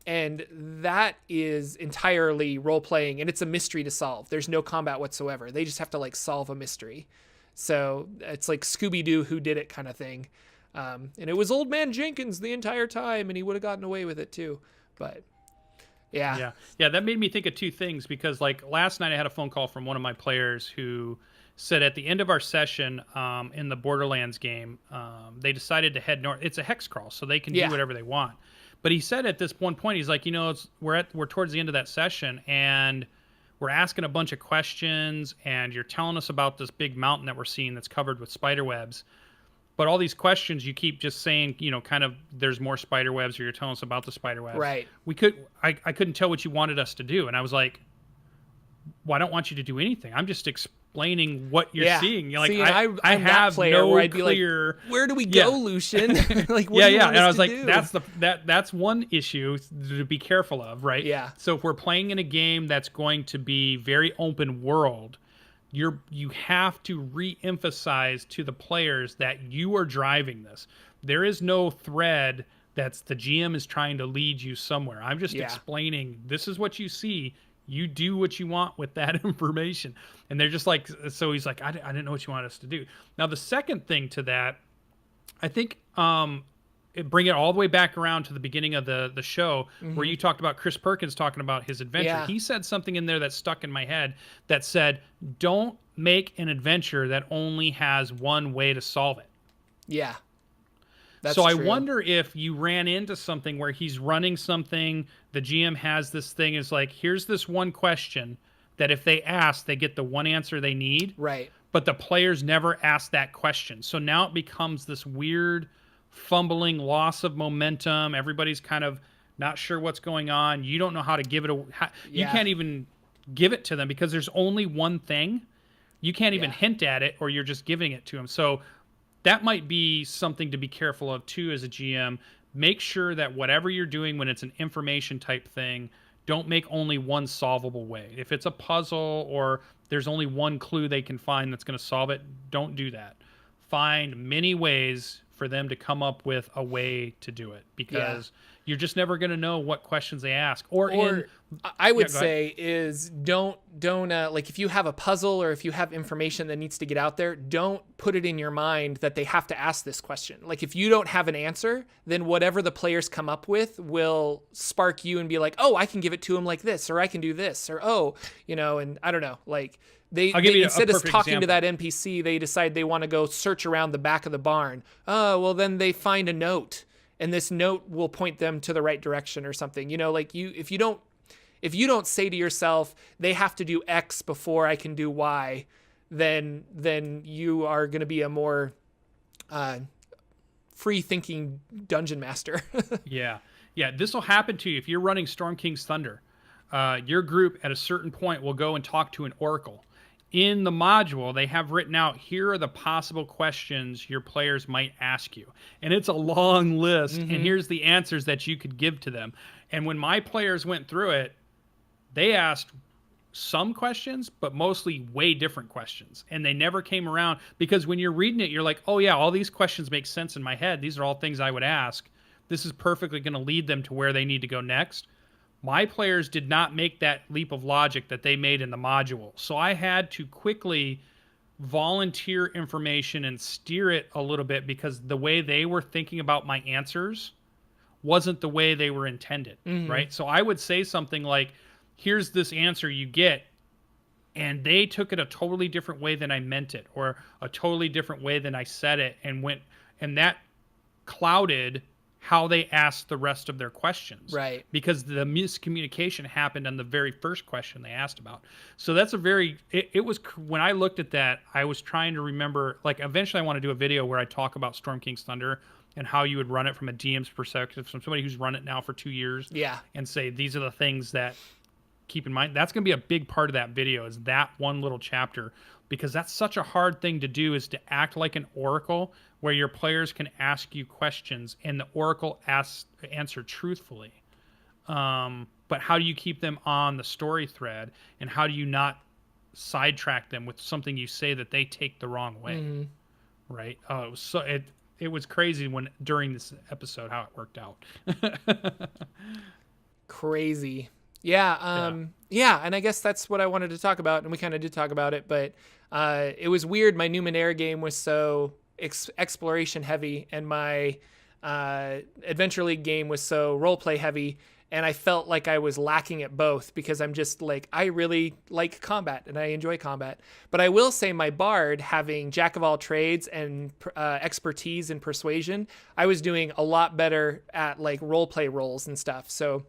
And that is entirely role playing, and it's a mystery to solve. There's no combat whatsoever. They just have to like solve a mystery. So it's like Scooby-Doo who did it kind of thing. And it was Old Man Jenkins the entire time, and he would have gotten away with it too. But yeah. That made me think of two things, because like last night I had a phone call from one of my players who said at the end of our session in the Borderlands game, they decided to head north. It's a hex crawl, so they can do whatever they want. But he said at this one point, he's like, we're towards the end of that session, and we're asking a bunch of questions, and you're telling us about this big mountain that we're seeing that's covered with spider webs. But all these questions, you keep just saying, kind of, there's more spider webs, or you're telling us about the spider webs. Right. I couldn't tell what you wanted us to do, and I was like, well, I don't want you to do anything. I'm just explaining what you're seeing. You're like, See, I have no where I'd clear. Be like, where do we go, Lucian? Like, what do you want and I us was to like, do? that's one issue to be careful of, right? Yeah. So if we're playing in a game that's going to be very open world, you have to re-emphasize to the players that you are driving this. There is no thread that's the GM is trying to lead you somewhere. I'm just explaining, this is what you see. You do what you want with that information. And they're just like, so he's like, I didn't know what you wanted us to do. Now, the second thing to that, I think bring it all the way back around to the beginning of the show, where you talked about Chris Perkins talking about his adventure. Yeah. He said something in there that stuck in my head that said, don't make an adventure that only has one way to solve it. Yeah. That's so true. I wonder if you ran into something where he's running something, the GM has this thing, is like, here's this one question that if they ask, they get the one answer they need. Right. But the players never ask that question. So now it becomes this weird fumbling, loss of momentum. Everybody's kind of not sure what's going on. You don't know how to give it you can't even give it to them because there's only one thing. You can't even hint at it, or you're just giving it to them. So that might be something to be careful of too as a GM. Make sure that whatever you're doing when it's an information type thing, don't make only one solvable way. If it's a puzzle or there's only one clue they can find that's going to solve it, don't do that. Find many ways for them to come up with a way to do it, because you're just never going to know what questions they ask. Or I would say is don't like, if you have a puzzle or if you have information that needs to get out there, don't put it in your mind that they have to ask this question. Like, if you don't have an answer, then whatever the players come up with will spark you and be like, oh, I can give it to them like this, or I can do this, or and I don't know, like they instead of talking to that NPC, they decide they want to go search around the back of the barn. Oh, well, then they find a note, and this note will point them to the right direction or something. Like if you don't say to yourself, they have to do X before I can do Y, then you are going to be a more free-thinking dungeon master. Yeah. This will happen to you if you're running Storm King's Thunder. Your group at a certain point will go and talk to an oracle. In the module, they have written out, here are the possible questions your players might ask you. And it's a long list, and here's the answers that you could give to them. And when my players went through it, they asked some questions, but mostly way different questions. And they never came around, because when you're reading it, you're like, oh yeah, all these questions make sense in my head. These are all things I would ask. This is perfectly going to lead them to where they need to go next. My players did not make that leap of logic that they made in the module. So I had to quickly volunteer information and steer it a little bit, because the way they were thinking about my answers wasn't the way they were intended, right? So I would say something like, here's this answer you get, and they took it a totally different way than I meant it, or a totally different way than I said it, and that clouded how they asked the rest of their questions. Right. Because the miscommunication happened on the very first question they asked about. So that's it was, when I looked at that, I was trying to remember, like, eventually I want to do a video where I talk about Storm King's Thunder and how you would run it from a DM's perspective, from somebody who's run it now for 2 years. Yeah. And say, these are the things that keep in mind. That's going to be a big part of that video, is that one little chapter, because that's such a hard thing to do, is to act like an oracle where your players can ask you questions and the oracle answer truthfully. But how do you keep them on the story thread, and how do you not sidetrack them with something you say that they take the wrong way? Right? It was crazy during this episode how it worked out. Crazy. Yeah. And I guess that's what I wanted to talk about, and we kind of did talk about it, but it was weird. My Numenera game was exploration heavy, and my Adventure League game was so roleplay heavy. And I felt like I was lacking at both because I'm just like, I really like combat and I enjoy combat. But I will say my bard, having jack of all trades and expertise in persuasion, I was doing a lot better at like roleplay roles and stuff. So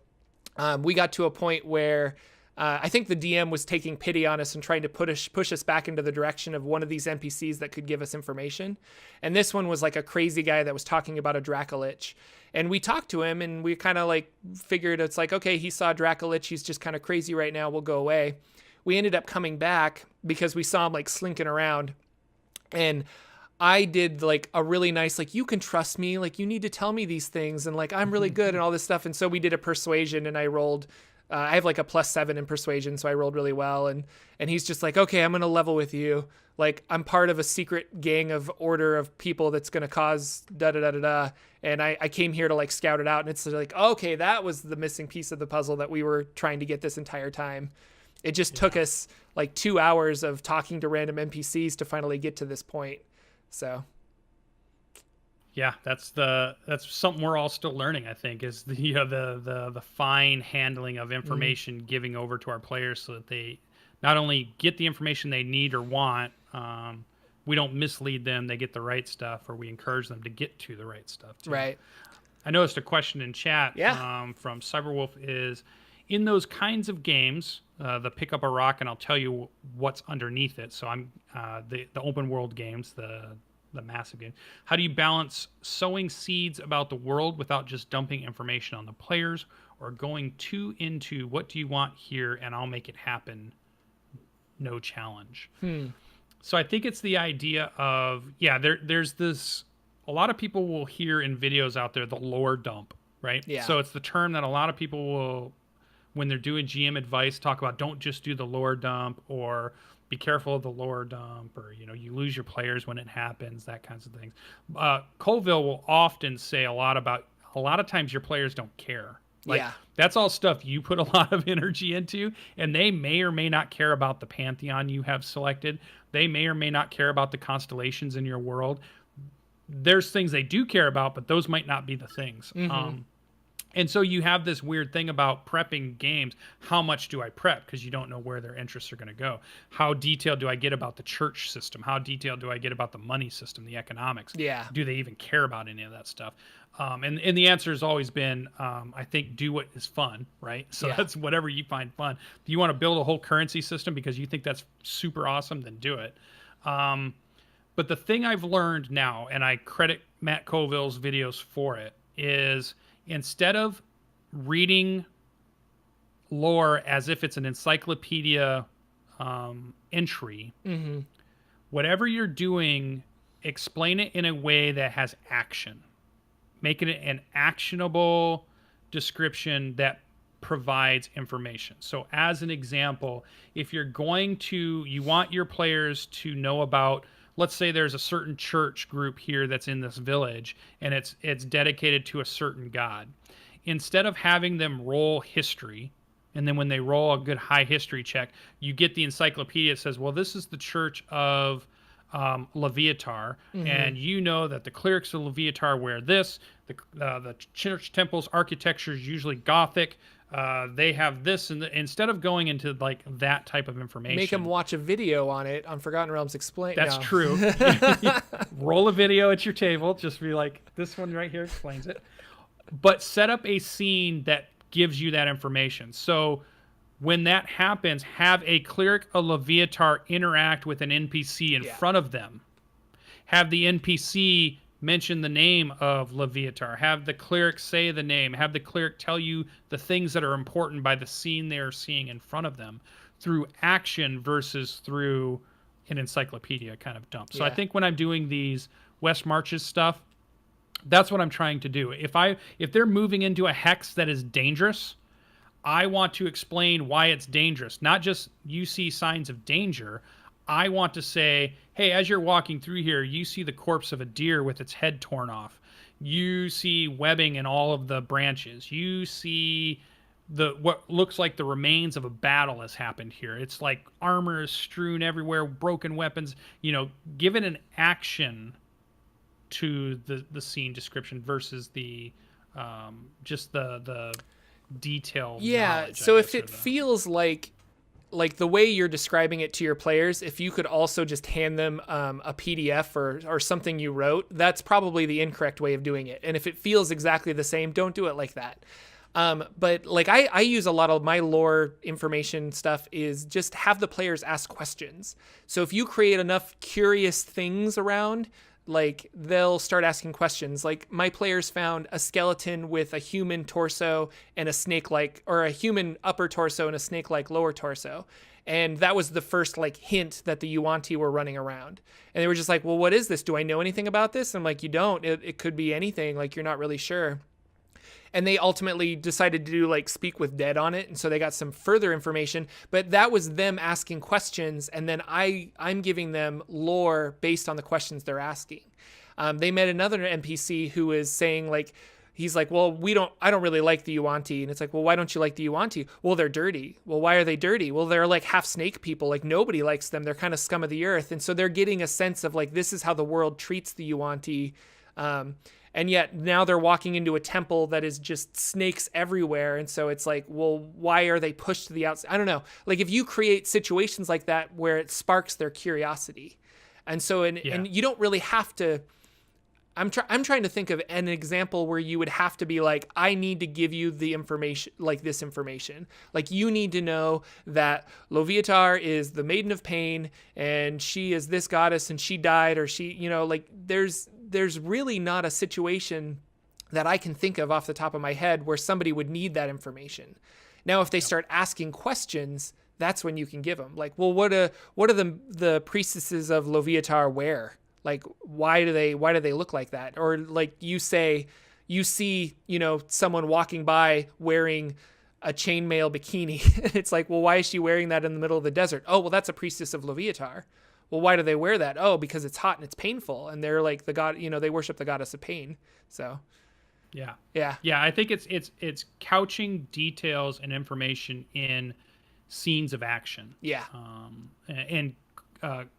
we got to a point where I think the DM was taking pity on us and trying to push us back into the direction of one of these NPCs that could give us information. And this one was like a crazy guy that was talking about a Dracolich. And we talked to him and we kind of like figured it's like, okay, he saw Dracolich. He's just kind of crazy right now. We'll go away. We ended up coming back because we saw him like slinking around. And I did like a really nice, like, you can trust me. Like, you need to tell me these things. And like, I'm really good and all this stuff. And so we did a persuasion and I rolled, I have like a +7 in persuasion. So I rolled really well. And he's just like, okay, I'm going to level with you. Like, I'm part of a secret gang of order of people that's going to cause da-da-da-da-da. And I came here to like scout it out. And it's like, okay, that was the missing piece of the puzzle that we were trying to get this entire time. It just took us like 2 hours of talking to random NPCs to finally get to this point. So. Yeah, that's something we're all still learning, I think, is the fine handling of information, giving over to our players so that they not only get the information they need or want, we don't mislead them, they get the right stuff, or we encourage them to get to the right stuff too. Right. I noticed a question in chat from Cyberwolf is, in those kinds of games, the pick up a rock and I'll tell you what's underneath it. So I'm the open world games, the massive game. How do you balance sowing seeds about the world without just dumping information on the players, or going too into what do you want here and I'll make it happen? No challenge. So I think it's the idea of, there's this, a lot of people will hear in videos out there, the lore dump, right? Yeah. So it's the term that a lot of people will, when they're doing GM advice, talk about, don't just do the lore dump, or be careful of the lore dump, or, you lose your players when it happens, that kinds of things. Colville will often say a lot of times your players don't care. Like, that's all stuff you put a lot of energy into, and they may or may not care about the pantheon you have selected. They may or may not care about the constellations in your world. There's things they do care about, but those might not be the things. And so you have this weird thing about prepping games. How much do I prep? Because you don't know where their interests are going to go. How detailed do I get about the church system? How detailed do I get about the money system, the economics? Yeah. Do they even care about any of that stuff? And the answer has always been, I think, do what is fun, right? So that's whatever you find fun. If you want to build a whole currency system because you think that's super awesome, then do it. But the thing I've learned now, and I credit Matt Colville's videos for it, is instead of reading lore as if it's an encyclopedia entry, whatever you're doing, explain it in a way that has action. Make it an actionable description that provides information. So as an example, if you're going to, you want your players to know about, let's say there's a certain church group here that's in this village and it's dedicated to a certain god. Instead of having them roll history, and then when they roll a good high history check, you get the encyclopedia that says, well, this is the church of Leviatar, and you know that the clerics of Leviatar wear this. The church temple's architecture is usually Gothic. They have this, and instead of going into like that type of information, make them watch a video on it on Forgotten Realms Explained. That's true. Roll a video at your table. Just be like, this one right here explains it. But set up a scene that gives you that information. So when that happens, have a cleric of Leviatar interact with an NPC in front of them. Have the NPC mention the name of Leviatar. Have the cleric say the name. Have the cleric tell you the things that are important by the scene they're seeing in front of them through action versus through an encyclopedia kind of dump. So I think when I'm doing these West Marches stuff, that's what I'm trying to do. If they're moving into a hex that is dangerous, I want to explain why it's dangerous. Not just you see signs of danger. I want to say, hey, as you're walking through here, you see the corpse of a deer with its head torn off. You see webbing in all of the branches. You see what looks like the remains of a battle has happened here. It's like armor is strewn everywhere, broken weapons. Give it an action to the scene description versus the just the detailed knowledge, so I if guess, it feels like the way you're describing it to your players, if you could also just hand them a PDF or something you wrote, that's probably the incorrect way of doing it. And if it feels exactly the same, don't do it like that. But like I use a lot of my lore information stuff is just have the players ask questions. So if you create enough curious things around, like they'll start asking questions. Like my players found a skeleton with a human torso and a snake-like, or a human upper torso and a snake-like lower torso. And that was the first like hint that the Yuan-Ti were running around. And they were just like, well, what is this? Do I know anything about this? And I'm like, you don't. It could be anything. Like you're not really sure. And they ultimately decided to do like Speak with Dead on it, and so they got some further information. But that was them asking questions, and then I'm giving them lore based on the questions they're asking. They met another NPC who is saying like, he's like, well, I don't really like the Yuan-Ti. And it's like, well, why don't you like the Yuan-Ti? Well, they're dirty. Well, why are they dirty? Well, they're like half snake people. Like nobody likes them. They're kind of scum of the earth. And so they're getting a sense of like, this is how the world treats the Yuan-Ti. And yet now they're walking into a temple that is just snakes everywhere. And so it's like, well, why are they pushed to the outside? I don't know. Like if you create situations like that where it sparks their curiosity. And so, and you don't really have to, I'm trying to think of an example where you would have to be like, I need to give you the information, like this information. Like you need to know that Loviatar is the Maiden of Pain and she is this goddess and she died, or she, you know, like there's really not a situation that I can think of off the top of my head where somebody would need that information. Now, if they start asking questions, that's when you can give them like, well, what do the priestesses of Loviatar wear? Like, why do they look like that? Or like you see, you know, someone walking by wearing a chainmail bikini. It's like, well, why is she wearing that in the middle of the desert? Oh, well, that's a priestess of Loviatar. Well, why do they wear that? Oh, because it's hot and it's painful. And they're like the god, you know, they worship the goddess of pain. So, yeah. I think it's couching details and information in scenes of action. Yeah. And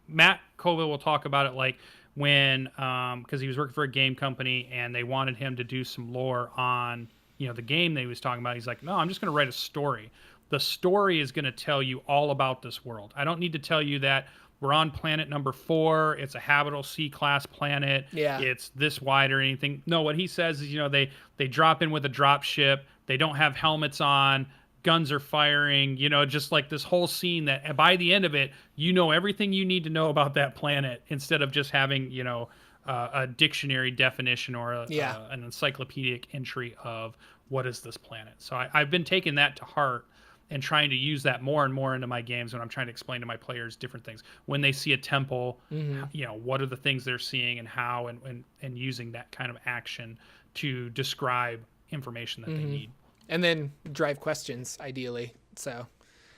Matt Colville will talk about it like when, because he was working for a game company and they wanted him to do some lore on, you know, the game that he was talking about. He's like, no, I'm just going to write a story. The story is going to tell you all about this world. I don't need to tell you that we're on planet number 4. It's a habitable C-class planet. Yeah. It's this wide or anything. No, what he says is, you know, they drop in with a drop ship. They don't have helmets on. Guns are firing. You know, just like this whole scene that by the end of it, you know everything you need to know about that planet instead of just having, you know, a dictionary definition or an encyclopedic entry of what is this planet. So I've been taking that to heart and trying to use that more and more into my games when I'm trying to explain to my players different things. When they see a temple, you know, what are the things they're seeing and how, and using that kind of action to describe information that they need. And then drive questions, ideally. So,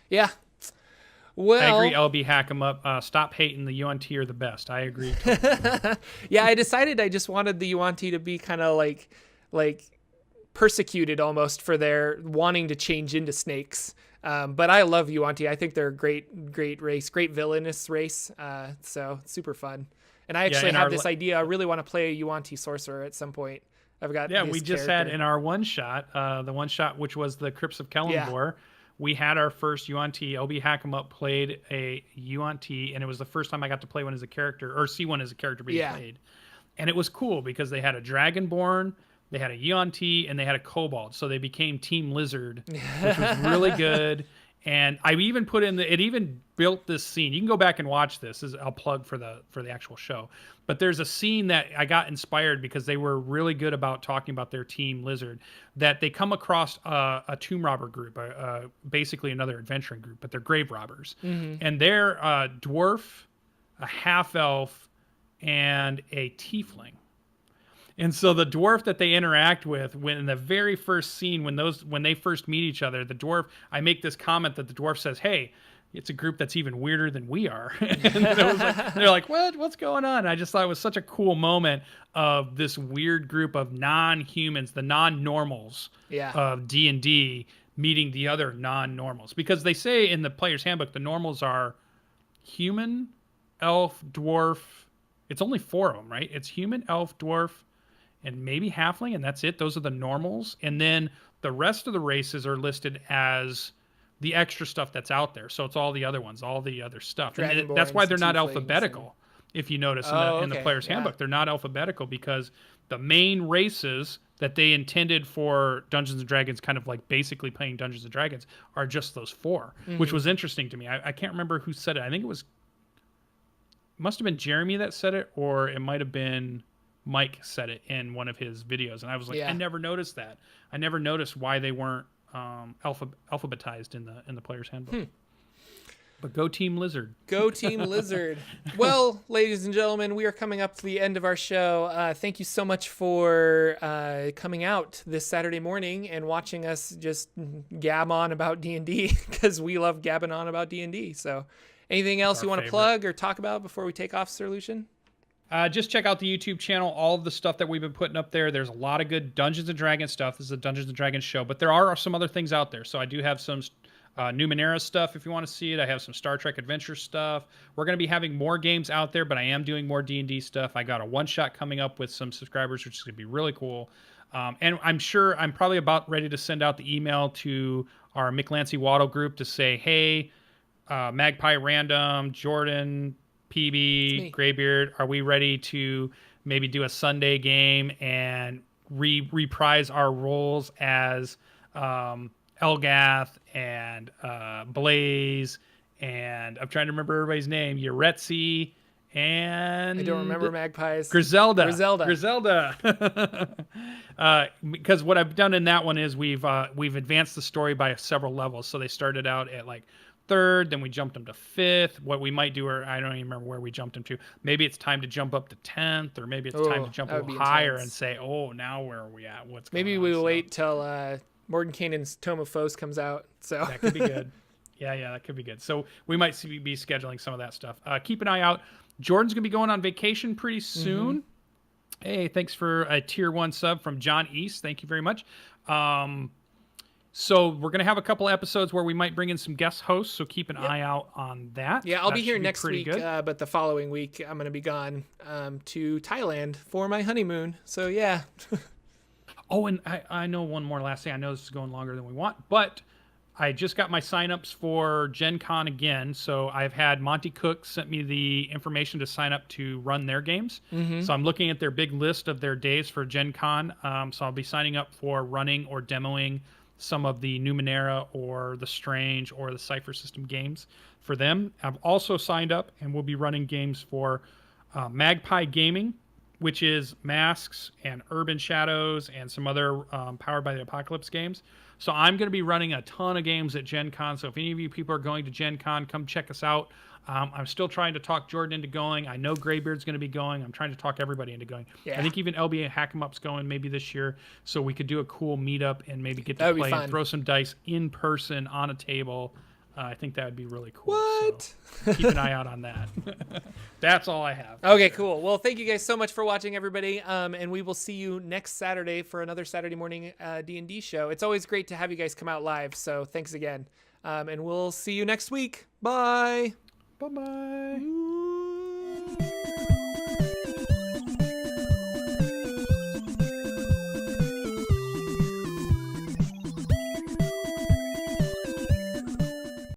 yeah. Well, I agree, LB Hack 'em Up. Stop hating the Yuan-Ti are the best. I agree. Totally. Yeah, I decided I just wanted the Yuan-Ti to be kind of like persecuted almost for their wanting to change into snakes. But I love Yuan-Ti. I think they're a great race, great villainous race. So super fun. And I actually have this idea. I really want to play a Yuan-Ti sorcerer at some point. I've got we just had in our one shot, the one shot which was the Crypts of Kellanvor. We had our first Yuan-Ti. LB Hack 'em Up played a Yuan-Ti, and it was the first time I got to play one as a character, or see one as a character being played. And it was cool because they had a Dragonborn, they had a Yuan-Ti, and they had a Kobold. So they became Team Lizard, which was really good. And I even put in it even built this scene. You can go back and watch this. I'll plug for the actual show. But there's a scene that I got inspired because they were really good about talking about their Team Lizard, that they come across a tomb robber group, basically another adventuring group, but they're grave robbers. And they're a dwarf, a half elf, and a tiefling. And so the dwarf that they interact with, when in the very first scene, when they first meet each other, the dwarf, I make this comment that the dwarf says, "Hey, it's a group that's even weirder than we are." And they're like, what's going on? I just thought it was such a cool moment of this weird group of non-humans, the non-normals of D&D meeting the other non-normals. Because they say in the player's handbook, the normals are human, elf, dwarf, It's only 4 of them, right? It's human, elf, dwarf, and maybe halfling, and that's it. Those are the normals, and then the rest of the races are listed as the extra stuff that's out there. So it's all the other ones, all the other stuff. And that's why they're not alphabetical. If you notice in the player's handbook, they're not alphabetical because the main races that they intended for Dungeons and Dragons, kind of like basically playing Dungeons and Dragons, are just those 4, which was interesting to me. I can't remember who said it. I think it must have been Jeremy that said it, or it might have been Mike said it in one of his videos. And I was like, I never noticed that. I never noticed why they weren't alphabetized in the player's handbook. But go Team Lizard. Go Team Lizard. Well, ladies and gentlemen, we are coming up to the end of our show. Thank you so much for coming out this Saturday morning and watching us just gab on about D&D, because we love gabbing on about D&D. So anything else you want to plug or talk about before we take off, Sir Lucian? Just check out the YouTube channel, all of the stuff that we've been putting up there. There's a lot of good Dungeons & Dragons stuff. This is a Dungeons & Dragons show, but there are some other things out there. So I do have some Numenera stuff if you want to see it. I have some Star Trek Adventure stuff. We're going to be having more games out there, but I am doing more D&D stuff. I got a one-shot coming up with some subscribers, which is going to be really cool. And I'm sure I'm probably about ready to send out the email to our McLancy Waddle group to say, hey, Magpie Random, Jordan, PB, Graybeard, are we ready to maybe do a Sunday game and reprise our roles as Elgath and Blaze, and I'm trying to remember everybody's name, Yaretsi, and I don't remember Magpies. Griselda. Because what I've done in that one is we've advanced the story by several levels. So they started out at like 3rd, then we jumped them to 5th. What we might do, or I don't even remember where we jumped them to. Maybe it's time to jump up to 10th, or maybe it's time to jump a little higher and say, oh, now where are we at? What's going on? Maybe we'll wait till Mordenkainen's Tome of Foes comes out. So that could be good. Yeah, that could be good. So we might be scheduling some of that stuff. Keep an eye out. Jordan's going to be going on vacation pretty soon. Hey, thanks for a tier 1 sub from John East. Thank you very much. So we're going to have a couple episodes where we might bring in some guest hosts, so keep an eye out on that. Yeah, I'll be here next week, but the following week I'm going to be gone to Thailand for my honeymoon. So yeah. Oh, and I know one more last thing. I know this is going longer than we want, but I just got my signups for Gen Con again. So I've had Monty Cook sent me the information to sign up to run their games. So I'm looking at their big list of their days for Gen Con. So I'll be signing up for running or demoing some of the Numenera or the Strange or the Cypher System games for them. I've also signed up and will be running games for Magpie Gaming, which is Masks and Urban Shadows and some other Powered by the Apocalypse games. So I'm going to be running a ton of games at Gen Con. So if any of you people are going to Gen Con, come check us out. I'm still trying to talk Jordan into going. I know Graybeard's going to be going. I'm trying to talk everybody into going. Yeah. I think even LBA Hack'em-Up's going maybe this year. So we could do a cool meetup and maybe get to play and throw some dice in person on a table. I think that would be really cool. What? So keep an eye out on that. That's all I have. Okay, cool. Well, thank you guys so much for watching, everybody. And we will see you next Saturday for another Saturday morning D&D show. It's always great to have you guys come out live. So thanks again. And we'll see you next week. Bye. Bye-bye.